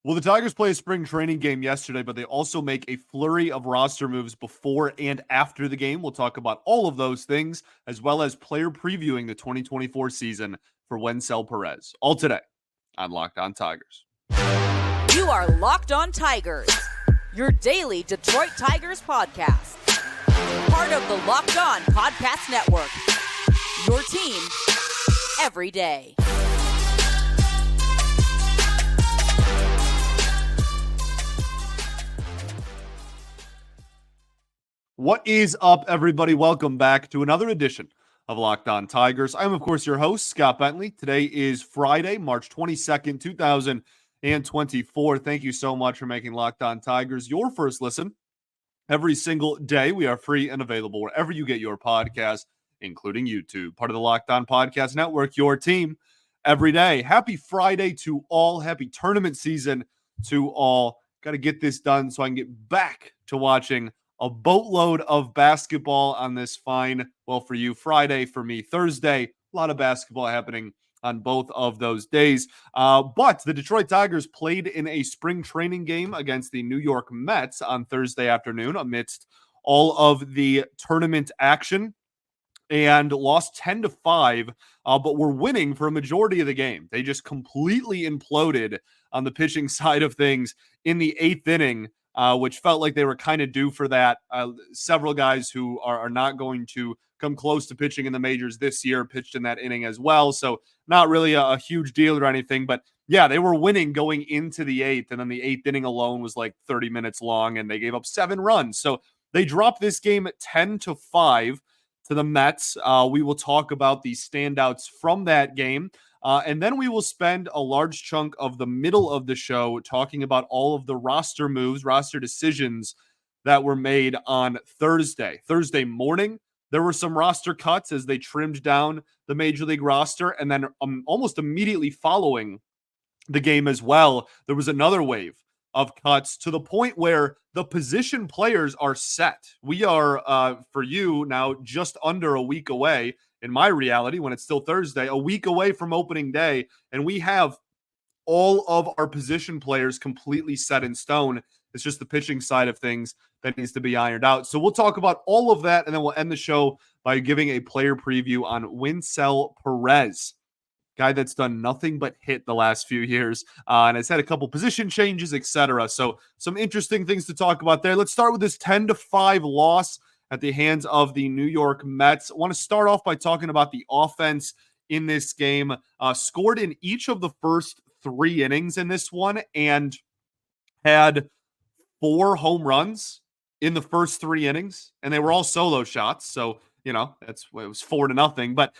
Well, the Tigers play a spring training game yesterday, but they also make a flurry of roster moves before and after the game. We'll talk about all of those things, as well as player previewing the 2024 season for Wenceel Perez. All today on Locked On Tigers. You are Locked On Tigers, your daily Detroit Tigers podcast. Part of the Locked On Podcast Network, your team every day. What is up, everybody? Welcome back to another edition of Locked On Tigers. I'm, of course, your host, Scott Bentley. Today is Friday, March 22nd, 2024. Thank you so much for making Locked On Tigers your first listen every single day. We are free and available wherever you get your podcast, including YouTube. Part of the Locked On Podcast Network, your team every day. Happy Friday to all. Happy tournament season to all. Got to get this done so I can get back to watching a boatload of basketball on this fine, well, for you, Friday, for me, Thursday. A lot of basketball happening on both of those days. But the Detroit Tigers played in a spring training game against the New York Mets on Thursday afternoon amidst all of the tournament action and lost 10-5, but were winning for a majority of the game. They just completely imploded on the pitching side of things in the eighth inning, which felt like they were kind of due for that. Several guys who are not going to come close to pitching in the majors this year pitched in that inning as well. So not really a huge deal or anything, but yeah, they were winning going into the eighth. And then the eighth inning alone was like 30 minutes long and they gave up 7 runs. So they dropped this game at 10-5 to the Mets. We will talk about the standouts from that game. And then we will spend a large chunk of the middle of the show talking about all of the roster moves, roster decisions that were made on Thursday. Thursday morning, there were some roster cuts as they trimmed down the Major League roster. And then almost immediately following the game as well, there was another wave of cuts to the point where the position players are set. We are, for you now, just under a week away in my reality, when it's still Thursday, a week away from opening day, and we have all of our position players completely set in stone. It's just the pitching side of things that needs to be ironed out. So we'll talk about all of that, and then we'll end the show by giving a player preview on Wenceel Perez, guy that's done nothing but hit the last few years, and has had a couple position changes, etc. So some interesting things to talk about there. Let's start with this 10-5 loss at the hands of the New York Mets. I want to start off by talking about the offense in this game. Scored in each of the first 3 innings in this one and had 4 home runs in the first 3 innings, and they were all solo shots. So, you know, it was 4-0, but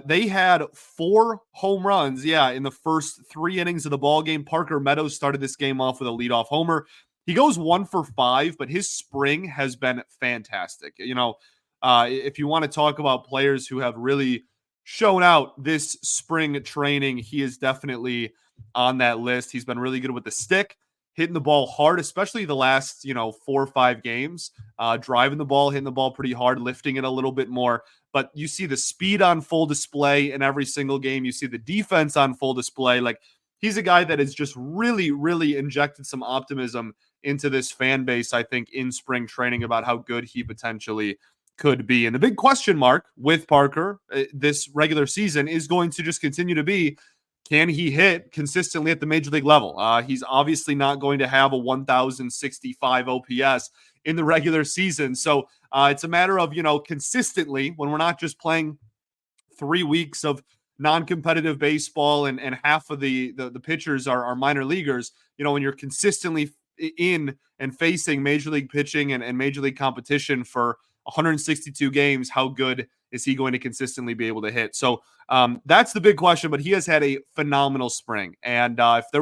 they had 4 home runs, in the first 3 innings of the ball game. Parker Meadows started this game off with a leadoff homer. He goes 1 for 5, but his spring has been fantastic. You know, if you want to talk about players who have really shown out this spring training, he is definitely on that list. He's been really good with the stick, hitting the ball hard, especially the last, 4 or 5 games, driving the ball, hitting the ball pretty hard, lifting it a little bit more. But you see the speed on full display in every single game. You see the defense on full display. Like, he's a guy that has just really, really injected some optimism into this fan base, I think, in spring training about how good he potentially could be. And the big question mark with Parker this regular season is going to just continue to be, can he hit consistently at the major league level? He's obviously not going to have a 1,065 OPS in the regular season. So it's a matter of, consistently, when we're not just playing 3 weeks of non-competitive baseball and half of the pitchers are minor leaguers, when you're consistently in and facing major league pitching and major league competition for 162 games, how good is he going to consistently be able to hit? So that's the big question, but he has had a phenomenal spring. And if there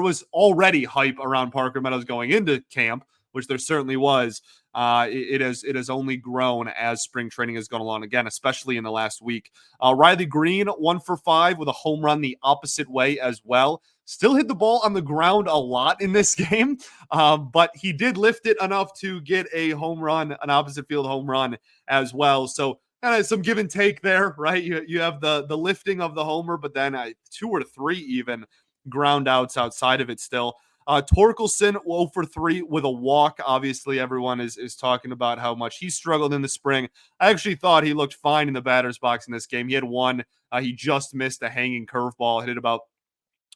was already hype around Parker Meadows going into camp, which there certainly was, it has only grown as spring training has gone along, again, especially in the last week. Riley Green, 1 for 5 with a home run the opposite way as well. Still hit the ball on the ground a lot in this game, but he did lift it enough to get a home run, an opposite field home run as well. So kind of some give and take there, right? You have the lifting of the homer, but then 2 or 3 even ground outs outside of it still. Torkelson 0 for 3 with a walk. Obviously, everyone is talking about how much he struggled in the spring. I actually thought he looked fine in the batter's box in this game. He had one. He just missed a hanging curveball, hit it about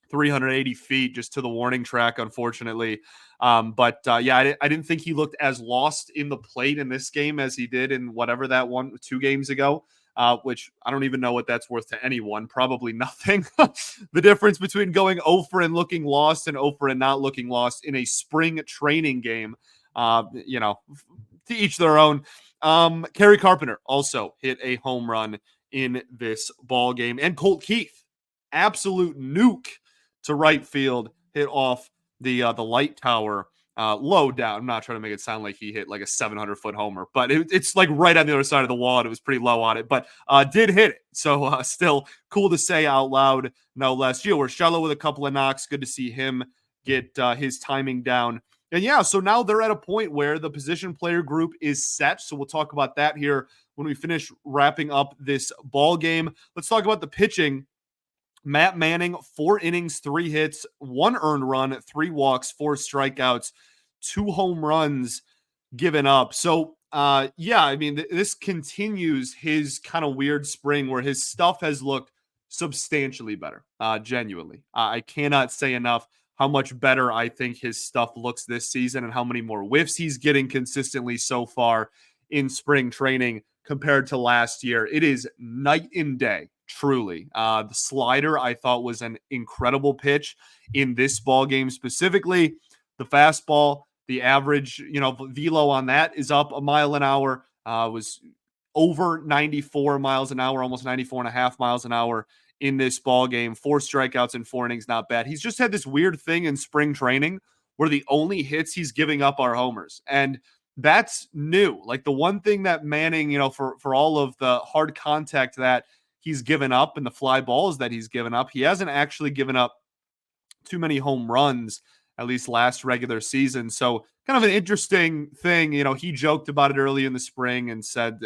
380 feet just to the warning track, unfortunately. Yeah, I didn't think he looked as lost in the plate in this game as he did in whatever that 2 games ago. Which I don't even know what that's worth to anyone. Probably nothing. The difference between going 0 for and looking lost and 0 for and not looking lost in a spring training game, to each their own. Kerry Carpenter also hit a home run in this ball game, and Colt Keith, absolute nuke to right field, hit off the light tower, low down. I'm not trying to make it sound like he hit like a 700-foot homer, but it's like right on the other side of the wall, and it was pretty low on it, but did hit it. So still cool to say out loud, no less. Gio Urshela with a couple of knocks. Good to see him get his timing down. And yeah, so now they're at a point where the position player group is set. So we'll talk about that here when we finish wrapping up this ball game. Let's talk about the pitching. Matt Manning, 4 innings, 3 hits, 1 earned run, 3 walks, 4 strikeouts, 2 home runs given up. So, this continues his kind of weird spring where his stuff has looked substantially better, genuinely. I cannot say enough how much better I think his stuff looks this season and how many more whiffs he's getting consistently so far in spring training compared to last year. It is night and day, truly. The slider I thought was an incredible pitch in this ball game specifically. The fastball, the average, velo on that is up a mile an hour. Was over 94 miles an hour, almost 94 and a half miles an hour in this ball game. 4 strikeouts in 4 innings, not bad. He's just had this weird thing in spring training where the only hits he's giving up are homers. And that's new. Like the one thing that Manning, for all of the hard contact that he's given up and the fly balls that he's given up, he hasn't actually given up too many home runs, at least last regular season. So kind of an interesting thing. He joked about it early in the spring and said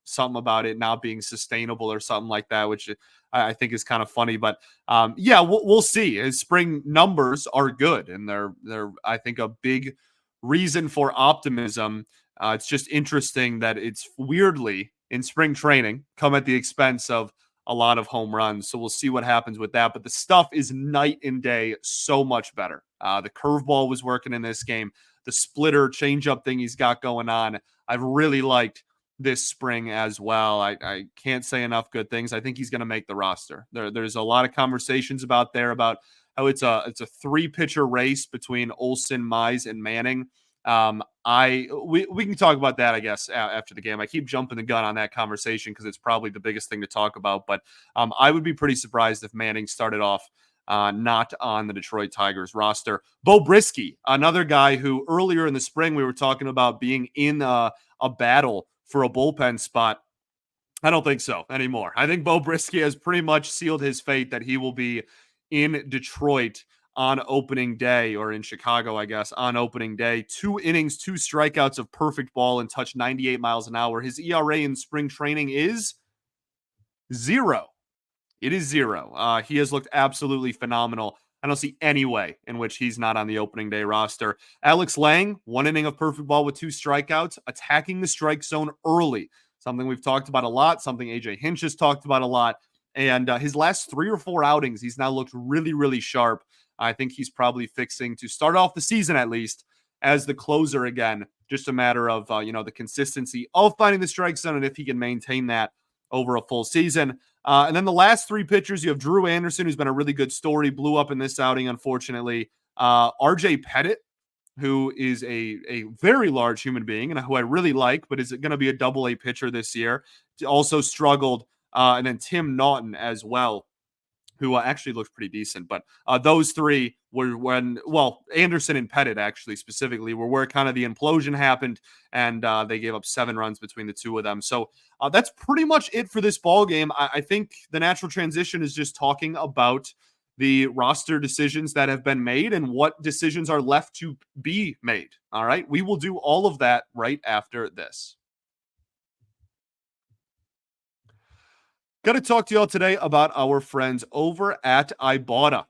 something about it not being sustainable or something like that, which I think is kind of funny. But we'll see. His spring numbers are good, and they're I think a big reason for optimism. It's just interesting that it's weirdly in spring training come at the expense of a lot of home runs. So we'll see what happens with that. But the stuff is night and day, so much better. The curveball was working in this game. The splitter changeup thing he's got going on, I've really liked this spring as well. I can't say enough good things. I think he's going to make the roster. There's a lot of conversations about how it's a 3-pitcher race between Olsen, Mize, and Manning. We can talk about that, I guess, after the game. I keep jumping the gun on that conversation because it's probably the biggest thing to talk about. But I would be pretty surprised if Manning started off not on the Detroit Tigers roster. Bo Brisky, another guy who earlier in the spring we were talking about being in a battle for a bullpen spot. I don't think so anymore. I think Bo Brisky has pretty much sealed his fate that he will be in Detroit on opening day, or in Chicago, I guess, on opening day. 2 innings, 2 strikeouts of perfect ball and touched 98 miles an hour. His ERA in spring training is 0. It is 0. He has looked absolutely phenomenal. I don't see any way in which he's not on the opening day roster. Alex Lang, 1 inning of perfect ball with 2 strikeouts, attacking the strike zone early. Something we've talked about a lot, something AJ Hinch has talked about a lot. And his last 3 or 4 outings, he's now looked really, really sharp. I think he's probably fixing to start off the season, at least, as the closer again. Just a matter of, the consistency of finding the strike zone and if he can maintain that over a full season. And then the last 3 pitchers, you have Drew Anderson, who's been a really good story, blew up in this outing, unfortunately. RJ Pettit, who is a very large human being and who I really like, but is going to be a double-A pitcher this year, also struggled. And then Tim Naughton as well, who actually looked pretty decent. But those 3 were Anderson and Pettit actually specifically were where kind of the implosion happened, and they gave up 7 runs between the 2 of them. So that's pretty much it for this ball game. I think the natural transition is just talking about the roster decisions that have been made and what decisions are left to be made. All right, we will do all of that right after this. Got to talk to y'all today about our friends over at Ibotta.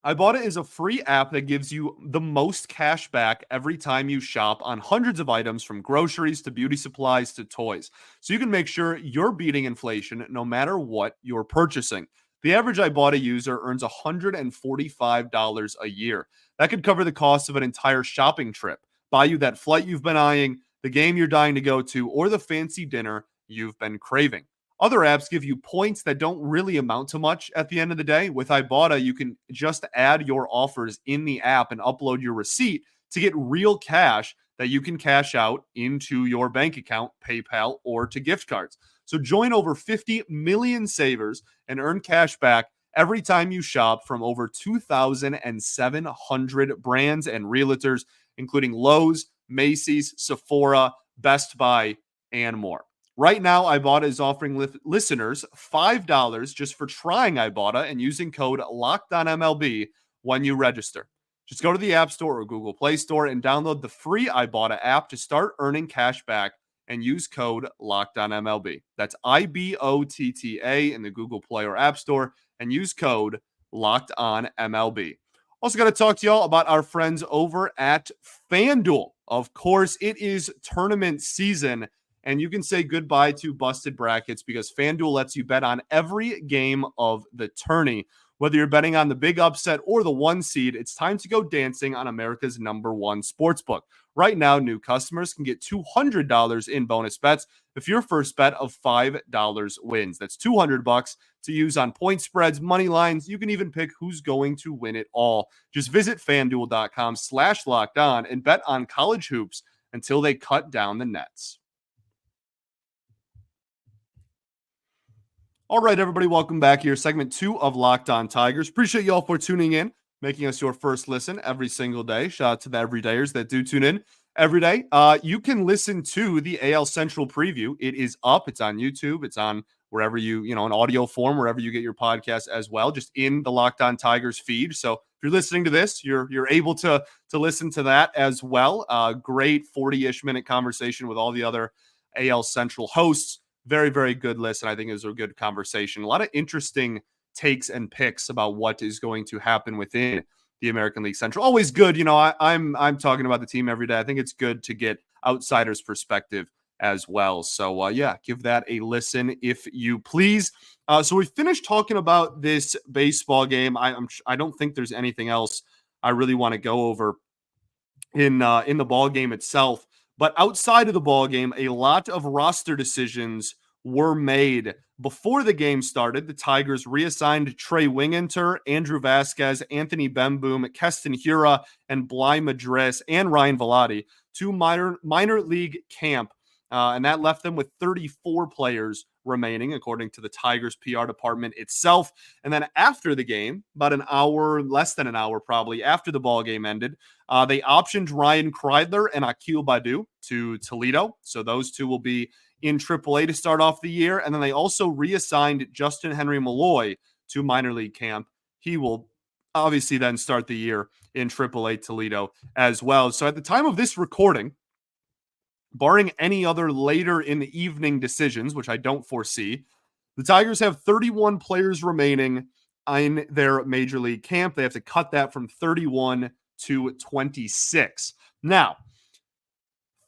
Ibotta is a free app that gives you the most cash back every time you shop on hundreds of items from groceries to beauty supplies to toys. So you can make sure you're beating inflation no matter what you're purchasing. The average Ibotta user earns $145 a year. That could cover the cost of an entire shopping trip, buy you that flight you've been eyeing, the game you're dying to go to, or the fancy dinner you've been craving. Other apps give you points that don't really amount to much at the end of the day. With Ibotta, you can just add your offers in the app and upload your receipt to get real cash that you can cash out into your bank account, PayPal, or to gift cards. So join over 50 million savers and earn cash back every time you shop from over 2,700 brands and realtors, including Lowe's, Macy's, Sephora, Best Buy, and more. Right now, Ibotta is offering listeners $5 just for trying Ibotta and using code LOCKEDONMLB when you register. Just go to the App Store or Google Play Store and download the free Ibotta app to start earning cash back and use code LOCKEDONMLB. That's IBOTTA in the Google Play or App Store and use code LOCKEDONMLB. Also got to talk to y'all about our friends over at FanDuel. Of course, it is tournament season, and you can say goodbye to busted brackets because FanDuel lets you bet on every game of the tourney. Whether you're betting on the big upset or the one seed, it's time to go dancing on America's #1 sportsbook. Right now, new customers can get $200 in bonus bets if your first bet of $5 wins. That's $200 to use on point spreads, money lines. You can even pick who's going to win it all. Just visit FanDuel.com/lockedon and bet on college hoops until they cut down the nets. All right, everybody, welcome back here. Segment 2 of Locked On Tigers. Appreciate you all for tuning in, making us your first listen every single day. Shout out to the everydayers that do tune in every day. You can listen to the AL Central preview. It is up. It's on YouTube. It's on wherever in audio form, wherever you get your podcast as well, just in the Locked On Tigers feed. So if you're listening to this, you're able to listen to that as well. Great 40-ish minute conversation with all the other AL Central hosts. Very, very good listen. I think it was a good conversation. A lot of interesting takes and picks about what is going to happen within the American League Central. Always good. I'm talking about the team every day. I think it's good to get outsiders' perspective as well. So, give that a listen if you please. So we finished talking about this baseball game. I don't think there's anything else I really want to go over in the ball game itself. But outside of the ball game, a lot of roster decisions were made. Before the game started, the Tigers reassigned Trey Wingenter, Andrew Vasquez, Anthony Bemboom, Keston Hura, and Bly Madris, and Ryan Velotti to minor league camp. And that left them with 34 players remaining, according to the Tigers PR department itself. And then after the game, about an hour, less than an hour probably, after the ball game ended, they optioned Ryan Kreidler and Akil Baddoo to Toledo. So those two will be in AAA to start off the year. And then they also reassigned Justin Henry Malloy to minor league camp. He will obviously then start the year in AAA Toledo as well. So at the time of this recording, barring any other later in the evening decisions, which I don't foresee, the Tigers have 31 players remaining in their major league camp. They have to cut that from 31 to 26. Now,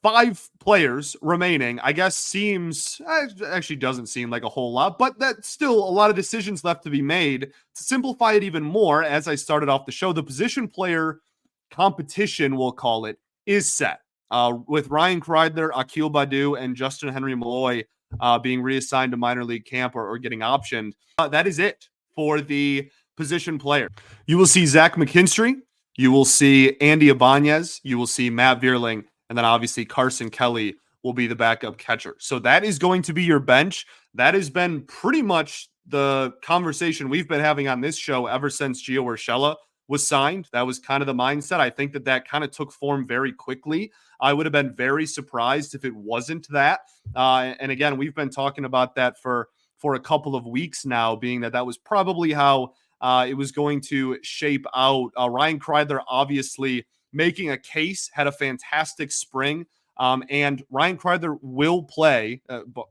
5 players remaining, I guess actually doesn't seem like a whole lot, but that's still a lot of decisions left to be made. To simplify it even more, as I started off the show, the position player competition, we'll call it, is set. With Ryan Kreidler, Akil Baddoo, and Justin Henry Malloy being reassigned to minor league camp or getting optioned. That is it for the position player. You will see Zach McKinstry. You will see Andy Ibanez. You will see Matt Vierling. And then obviously Carson Kelly will be the backup catcher. So that is going to be your bench. That has been pretty much the conversation we've been having on this show ever since Gio Urshela was signed. That was kind of the mindset. I think that kind of took form very quickly. I would have been very surprised if it wasn't that. And again, we've been talking about that for a couple of weeks now, being that was probably how it was going to shape out. Ryan Kreidler obviously making a case, had a fantastic spring. And Ryan Kreidler will play,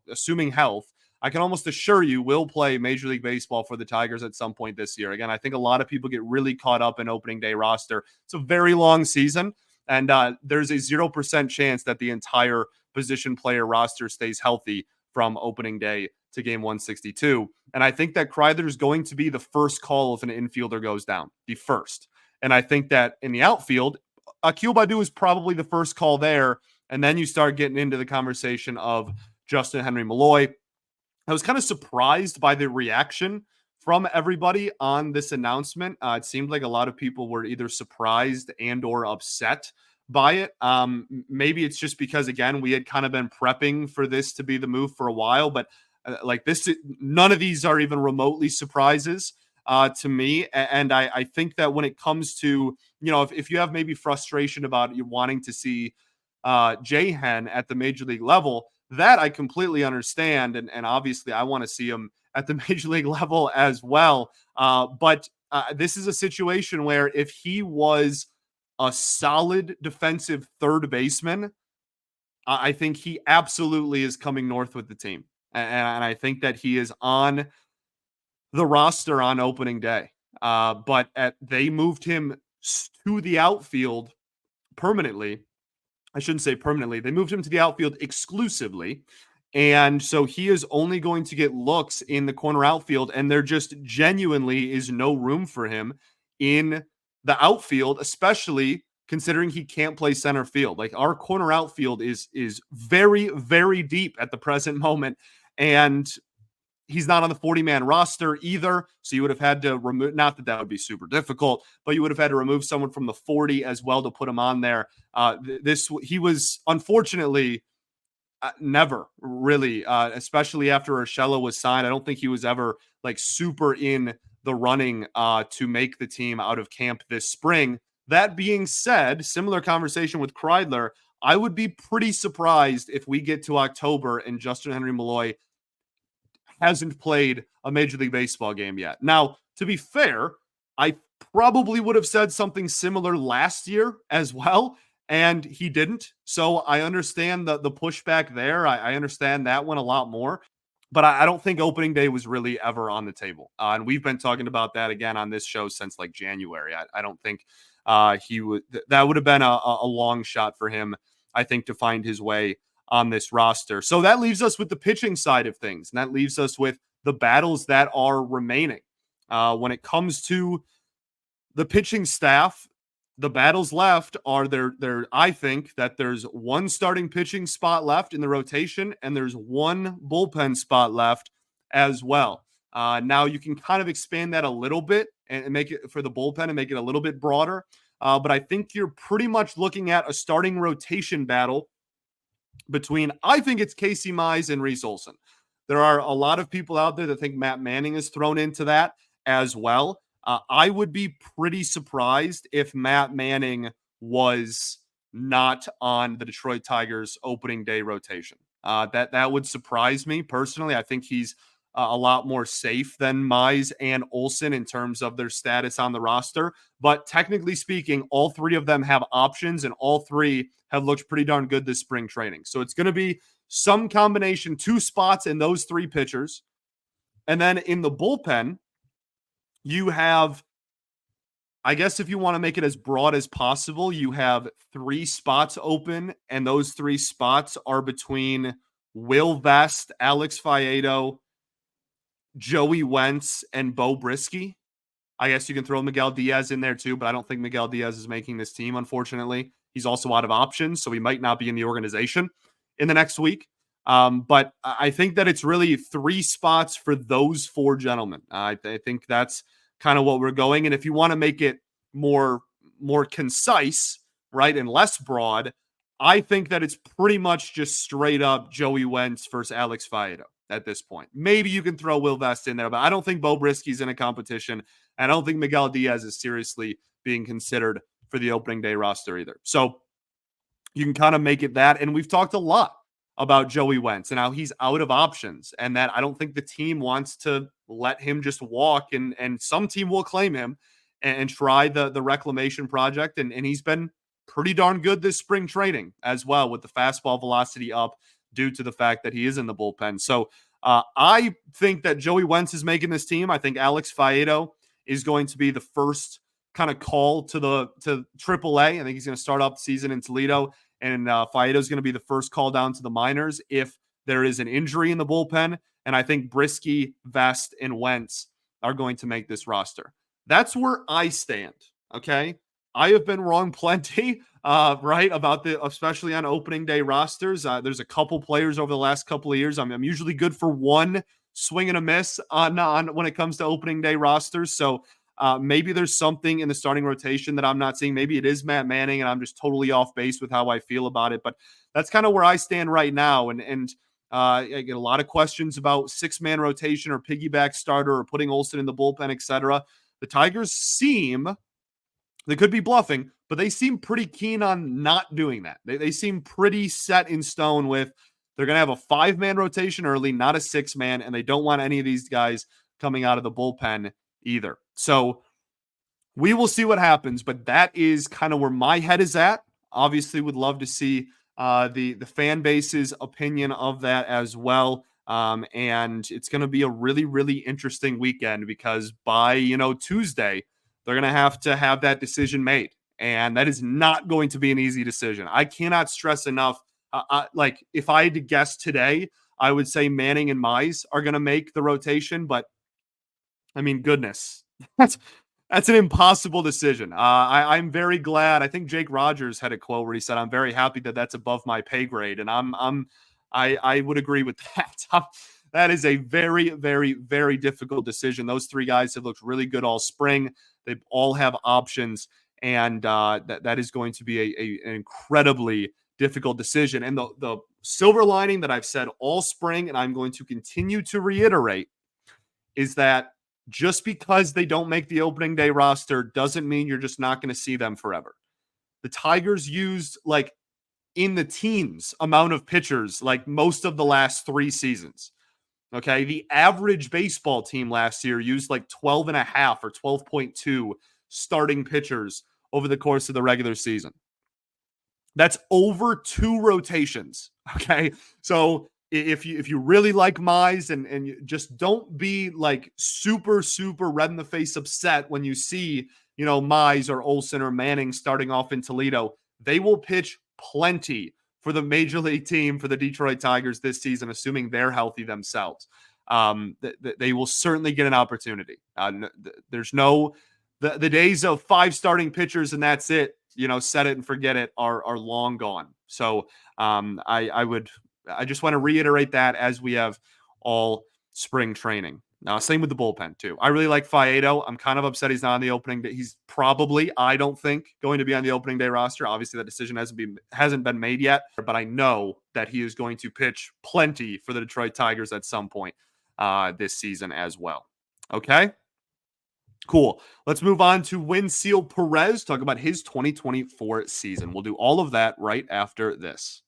assuming health, I can almost assure you will play Major League Baseball for the Tigers at some point this year. Again, I think a lot of people get really caught up in opening day roster. It's a very long season, and there's a 0% chance that the entire position player roster stays healthy from opening day to game 162. And I think that Kreidler is going to be the first call if an infielder goes down, the first. And I think that in the outfield, Akil Baddoo is probably the first call there. And then you start getting into the conversation of Justin Henry Malloy. I was kind of surprised by the reaction from everybody on this announcement. It seemed like a lot of people were either surprised and or upset by it. Maybe it's just because, again, we had kind of been prepping for this to be the move for a while, but like this, none of these are even remotely surprises to me. And I think that when it comes to, if you have maybe frustration about you wanting to see J-Hen at the major league level, that I completely understand. And obviously I want to see him at the major league level as well. But this is a situation where if he was a solid defensive third baseman, I think he absolutely is coming north with the team. And I think that he is on the roster on opening day. But they moved him to the outfield permanently. I shouldn't say permanently. They moved him to the outfield exclusively. And so he is only going to get looks in the corner outfield. And there just genuinely is no room for him in the outfield, especially considering he can't play center field. Like our corner outfield is very, very deep at the present moment. And he's not on the 40-man roster either. So you would have had to remove, not that that would be super difficult, but you would have had to remove someone from the 40 as well to put him on there. He was unfortunately never really, especially after Urshela was signed. I don't think he was ever like super in the running to make the team out of camp this spring. That being said, similar conversation with Kreidler, I would be pretty surprised if we get to October and Justin Henry Malloy hasn't played a Major League Baseball game yet. Now, to be fair, I probably would have said something similar last year as well, and he didn't. So I understand the pushback there. I understand that one a lot more. But I don't think opening day was really ever on the table. And we've been talking about that again on this show since like January. I don't think he would. That would have been a long shot for him, I think, to find his way on this roster. So that leaves us with the pitching side of things. And that leaves us with the battles that are remaining. When it comes to the pitching staff, the battles left are there. I think that there's one starting pitching spot left in the rotation, and there's one bullpen spot left as well. Now you can kind of expand that a little bit and make it for the bullpen and make it a little bit broader. But I think you're pretty much looking at a starting rotation battle between, I think it's Casey Mize and Reese Olson. There are a lot of people out there that think Matt Manning is thrown into that as well. I would be pretty surprised if Matt Manning was not on the Detroit Tigers opening day rotation. That would surprise me personally. I think he's a lot more safe than Mize and Olson in terms of their status on the roster. But technically speaking, all three of them have options, and all three have looked pretty darn good this spring training. So it's going to be some combination, two spots in those three pitchers. And then in the bullpen, you have, I guess if you want to make it as broad as possible, you have three spots open, and those three spots are between Will Vest, Alex Faedo, Joey Wentz, and Bo Brisky. I guess you can throw Miguel Diaz in there too, but I don't think Miguel Diaz is making this team, unfortunately. He's also out of options, so he might not be in the organization in the next week. But I think that it's really three spots for those four gentlemen. I think that's kind of what we're going. And if you want to make it more concise, right, and less broad, I think that it's pretty much just straight up Joey Wentz versus Alex Faedo at this point. Maybe you can throw Will Vest in there, but I don't think Bo Brisky's in a competition. I don't think Miguel Diaz is seriously being considered for the opening day roster either. So you can kind of make it that. And we've talked a lot about Joey Wentz and how he's out of options, and that I don't think the team wants to let him just walk, and some team will claim him and try the reclamation project. And he's been pretty darn good this spring training as well, with the fastball velocity up due to the fact that he is in the bullpen. So I think that Joey Wentz is making this team. I think Alex Faedo is going to be the first kind of call to AAA. I think he's going to start off the season in Toledo, and Faedo is going to be the first call down to the minors if there is an injury in the bullpen. And I think Brisky, Vest, and Wentz are going to make this roster. That's where I stand. Okay. I have been wrong plenty, right, about especially on opening day rosters. There's a couple players over the last couple of years. I'm usually good for one swing and a miss on when it comes to opening day rosters. So maybe there's something in the starting rotation that I'm not seeing. Maybe it is Matt Manning, and I'm just totally off base with how I feel about it. But that's kind of where I stand right now. And I get a lot of questions about 6-man rotation or piggyback starter or putting Olsen in the bullpen, etc. The Tigers they could be bluffing, but they seem pretty keen on not doing that. They seem pretty set in stone with they're going to have a 5-man rotation early, not a 6-man, and they don't want any of these guys coming out of the bullpen either. So we will see what happens, but that is kind of where my head is at. Obviously, would love to see the fan base's opinion of that as well. And it's going to be a really, really interesting weekend because by, Tuesday, they're going to have that decision made. And that is not going to be an easy decision. I cannot stress enough. Like if I had to guess today, I would say Manning and Mize are going to make the rotation. But I mean, goodness, that's an impossible decision. I'm very glad. I think Jake Rogers had a quote where he said, "I'm very happy that that's above my pay grade," and I would agree with that. That is a very, very, very difficult decision. Those 3 guys have looked really good all spring. They all have options, and that is going to be an incredibly difficult decision. And the silver lining that I've said all spring, and I'm going to continue to reiterate, is that just because they don't make the opening day roster doesn't mean you're just not going to see them forever. The Tigers used like in the teens amount of pitchers like most of the last 3 seasons. Okay. The average baseball team last year used like 12 and a half or 12.2 starting pitchers over the course of the regular season. That's over 2 rotations. Okay. So if you really like Mize and you just don't be like super, super red in the face upset when you see, Mize or Olsen or Manning starting off in Toledo, they will pitch plenty for the major league team for the Detroit Tigers this season, assuming they're healthy themselves. They will certainly get an opportunity. There's the days of 5 starting pitchers and that's it, set it and forget it are long gone. So I just want to reiterate that as we have all spring training. Now, same with the bullpen, too. I really like Faedo. I'm kind of upset he's not on the opening day. He's probably, I don't think, going to be on the opening day roster. Obviously, that decision hasn't been made yet, but I know that he is going to pitch plenty for the Detroit Tigers at some point this season as well. Okay? Cool. Let's move on to Wenceel Perez, talk about his 2024 season. We'll do all of that right after this.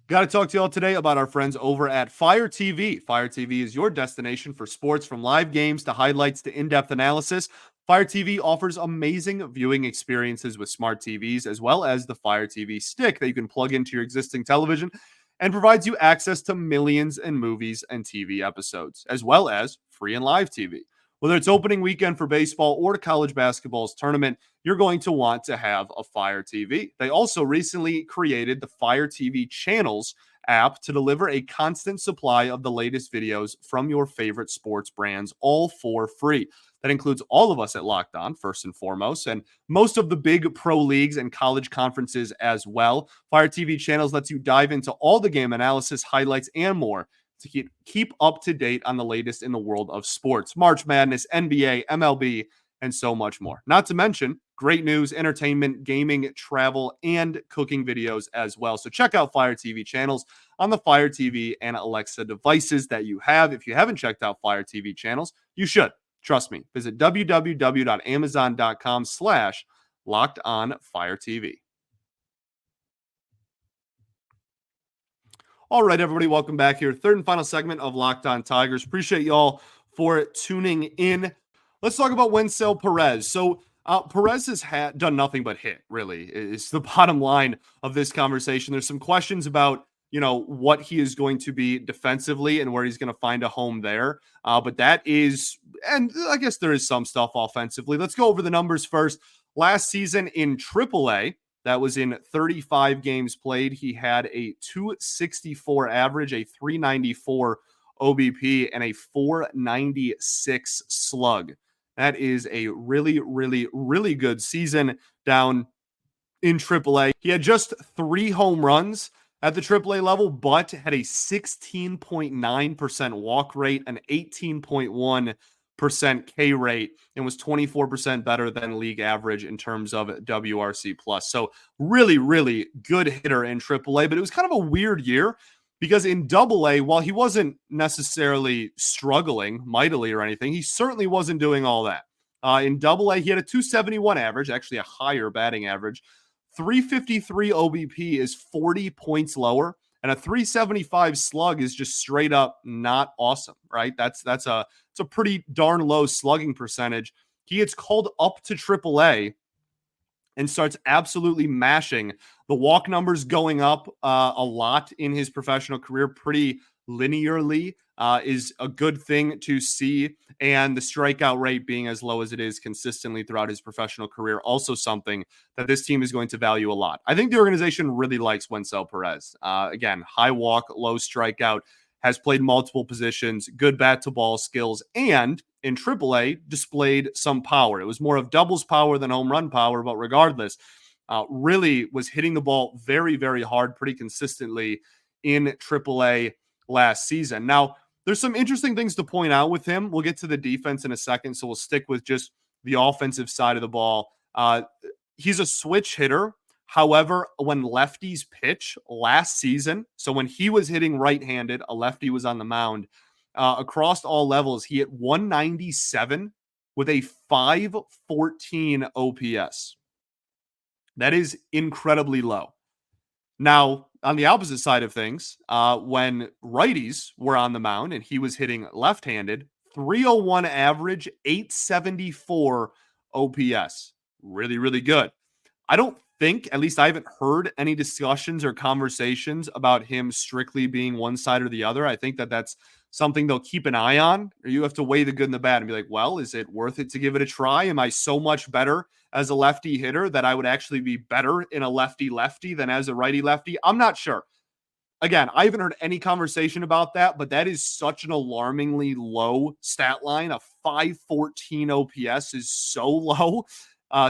Got to talk to y'all today about our friends over at Fire TV. Fire TV is your destination for sports, from live games to highlights to in-depth analysis. Fire TV offers amazing viewing experiences with smart TVs, as well as the Fire TV stick that you can plug into your existing television and provides you access to millions in movies and TV episodes, as well as free and live TV. Whether it's opening weekend for baseball or college basketball's tournament, you're going to want to have a Fire TV. They also recently created the Fire TV Channels app to deliver a constant supply of the latest videos from your favorite sports brands, all for free. That includes all of us at Locked On, first and foremost, and most of the big pro leagues and college conferences as well. Fire TV Channels lets you dive into all the game analysis, highlights, and more to keep up to date on the latest in the world of sports, March Madness, NBA, MLB, and so much more. Not to mention great news, entertainment, gaming, travel, and cooking videos as well. So check out Fire TV Channels on the Fire TV and Alexa devices that you have. If you haven't checked out Fire TV Channels, you should. Trust me. Visit www.amazon.com/LockedOnFireTV. All right, everybody, welcome back here. Third and final segment of Locked On Tigers. Appreciate y'all for tuning in. Let's talk about Wenceel Perez. So Perez has done nothing but hit, really, is the bottom line of this conversation. There's some questions about what he is going to be defensively and where he's going to find a home there. But that is, and I guess there is some stuff offensively. Let's go over the numbers first. Last season in AAA, that was in 35 games played, he had a 264 average, a 394 OBP, and a 496 slug. That is a really, really, really good season down in AAA. He had just 3 home runs at the AAA level, but had a 16.9% walk rate, an 18.1% K rate, and was 24% better than league average in terms of WRC plus. So really, really good hitter in AAA, but it was kind of a weird year because in AA, while he wasn't necessarily struggling mightily or anything, he certainly wasn't doing all that. In AA, he had a 271 average, actually a higher batting average. 353 OBP is 40 points lower, and a 375 slug is just straight up not awesome, right? It's a pretty darn low slugging percentage. He gets called up to AAA and starts absolutely mashing. The walk numbers going up a lot in his professional career, pretty linearly, is a good thing to see. And the strikeout rate being as low as it is consistently throughout his professional career, also something that this team is going to value a lot. I think the organization really likes Wenceel Perez. Again, high walk, low strikeout, has played multiple positions, good bat to ball skills, and in AAA displayed some power. It was more of doubles power than home run power, but regardless, really was hitting the ball very, very hard, pretty consistently in AAA last season. Now, there's some interesting things to point out with him. We'll get to the defense in a second, so we'll stick with just the offensive side of the ball. He's a switch hitter. However, when lefties pitch last season, so when he was hitting right-handed, a lefty was on the mound, across all levels, he hit 197 with a 514 OPS. That is incredibly low. Now, on the opposite side of things, when righties were on the mound and he was hitting left-handed, 301 average, 874 OPS. Really, really good. I don't think, at least I haven't heard any discussions or conversations about him strictly being one side or the other. I think that that's something they'll keep an eye on. Or you have to weigh the good and the bad and be like, well, is it worth it to give it a try? Am I so much better as a lefty hitter that I would actually be better in a lefty-lefty than as a righty-lefty? I'm not sure. Again, I haven't heard any conversation about that, but that is such an alarmingly low stat line. A 514 OPS is so low.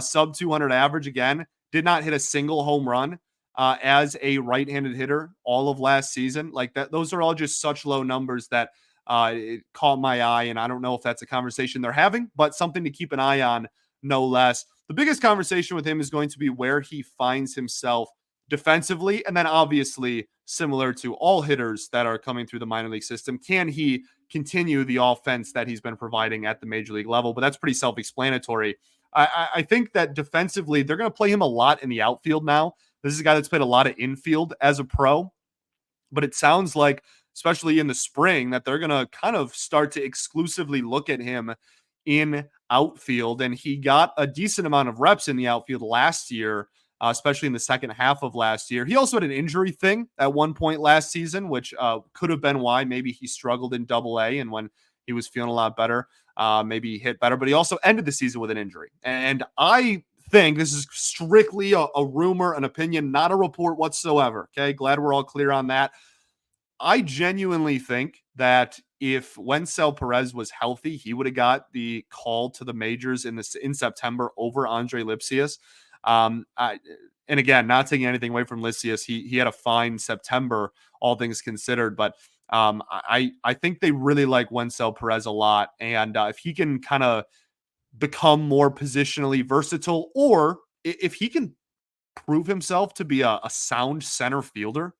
Sub 200 average, again, did not hit a single home run as a right-handed hitter all of last season. Like that, those are all just such low numbers that it caught my eye, and I don't know if that's a conversation they're having, but something to keep an eye on, no less. The biggest conversation with him is going to be where he finds himself defensively, and then obviously, similar to all hitters that are coming through the minor league system, can he continue the offense that he's been providing at the major league level? But that's pretty self-explanatory. I think that defensively, they're going to play him a lot in the outfield now. This is a guy that's played a lot of infield as a pro, but it sounds like, especially in the spring, that they're going to kind of start to exclusively look at him in outfield. And he got a decent amount of reps in the outfield last year, especially in the second half of last year. He also had an injury thing at one point last season, which could have been why maybe he struggled in AA, and when he was feeling a lot better, maybe he hit better, but he also ended the season with an injury. And I think this is strictly a rumor, an opinion, not a report whatsoever. Okay. Glad we're all clear on that. I genuinely think that if Wenceel Perez was healthy, he would have got the call to the majors in September over Andre Lipsius. And again, not taking anything away from Lipsius, he had a fine September, all things considered, but I think they really like Wenceel Perez a lot. And if he can kind of become more positionally versatile, or if he can prove himself to be a sound center fielder,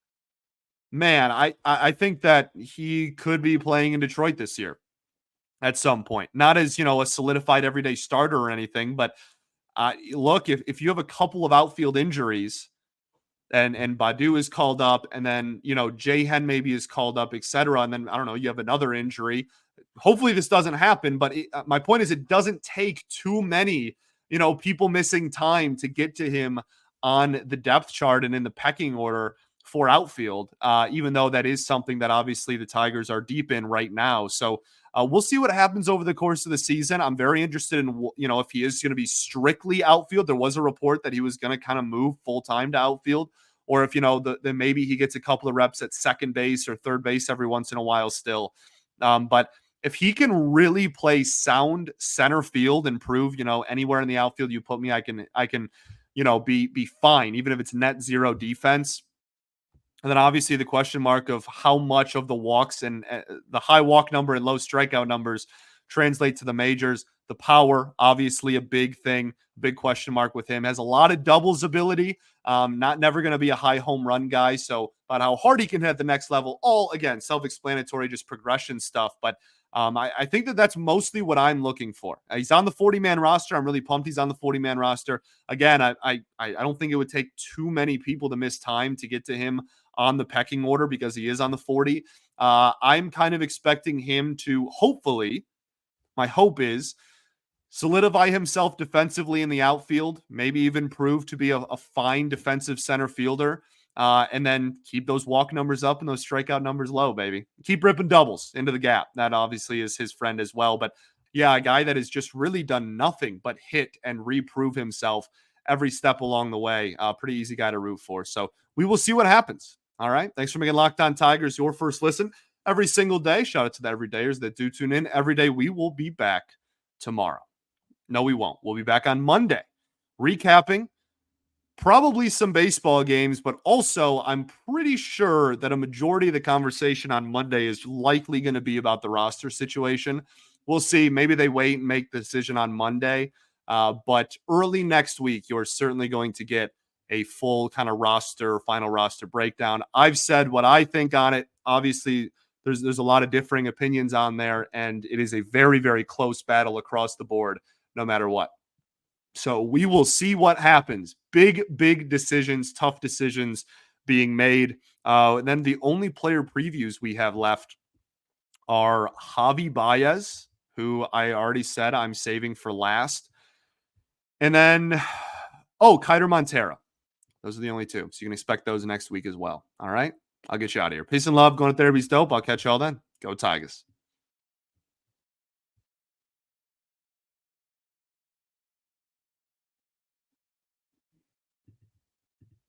man, I think that he could be playing in Detroit this year at some point. Not as, a solidified everyday starter or anything, but look, if you have a couple of outfield injuries, and Badu is called up, and then, Jahan maybe is called up, etc. And then, I don't know, you have another injury. Hopefully this doesn't happen, but my point is it doesn't take too many, people missing time to get to him on the depth chart and in the pecking order for outfield, even though that is something that obviously the Tigers are deep in right now. So we'll see what happens over the course of the season. I'm very interested in, if he is going to be strictly outfield. There was a report that he was going to kind of move full-time to outfield, or if, then maybe he gets a couple of reps at second base or third base every once in a while still. But if he can really play sound center field and prove, anywhere in the outfield you put me, I can, be fine, even if it's net zero defense. And then obviously the question mark of how much of the walks and the high walk number and low strikeout numbers translate to the majors. The power, obviously a big thing, big question mark with him. Has a lot of doubles ability. Never going to be a high home run guy. So about how hard he can hit at the next level, all again, self-explanatory, just progression stuff. But I think that's mostly what I'm looking for. He's on the 40-man roster. I'm really pumped he's on the 40-man roster. Again, I don't think it would take too many people to miss time to get to him on the pecking order because he is on the 40. I'm kind of expecting him to hopefully, my hope is, solidify himself defensively in the outfield, maybe even prove to be a fine defensive center fielder, and then keep those walk numbers up and those strikeout numbers low, baby. Keep ripping doubles into the gap. That obviously is his friend as well. But yeah, a guy that has just really done nothing but hit and reprove himself every step along the way. Pretty easy guy to root for. So we will see what happens. All right. Thanks for making Locked On Tigers your first listen every single day. Shout out to the everydayers that do tune in every day. We will be back tomorrow. No, we won't. We'll be back on Monday, recapping probably some baseball games, but also I'm pretty sure that a majority of the conversation on Monday is likely going to be about the roster situation. We'll see. Maybe they wait and make the decision on Monday. But early next week, you're certainly going to get a full kind of final roster breakdown. I've said what I think on it. Obviously, there's a lot of differing opinions on there, and it is a very, very close battle across the board, no matter what. So we will see what happens. Big decisions, tough decisions being made. And then the only player previews we have left are Javi Baez, who I already said I'm saving for last. And then, Kiter Montero. Those are the only two. So you can expect those next week as well. All right. I'll get you out of here. Peace and love. Going to therapy's dope. I'll catch y'all then. Go Tigers.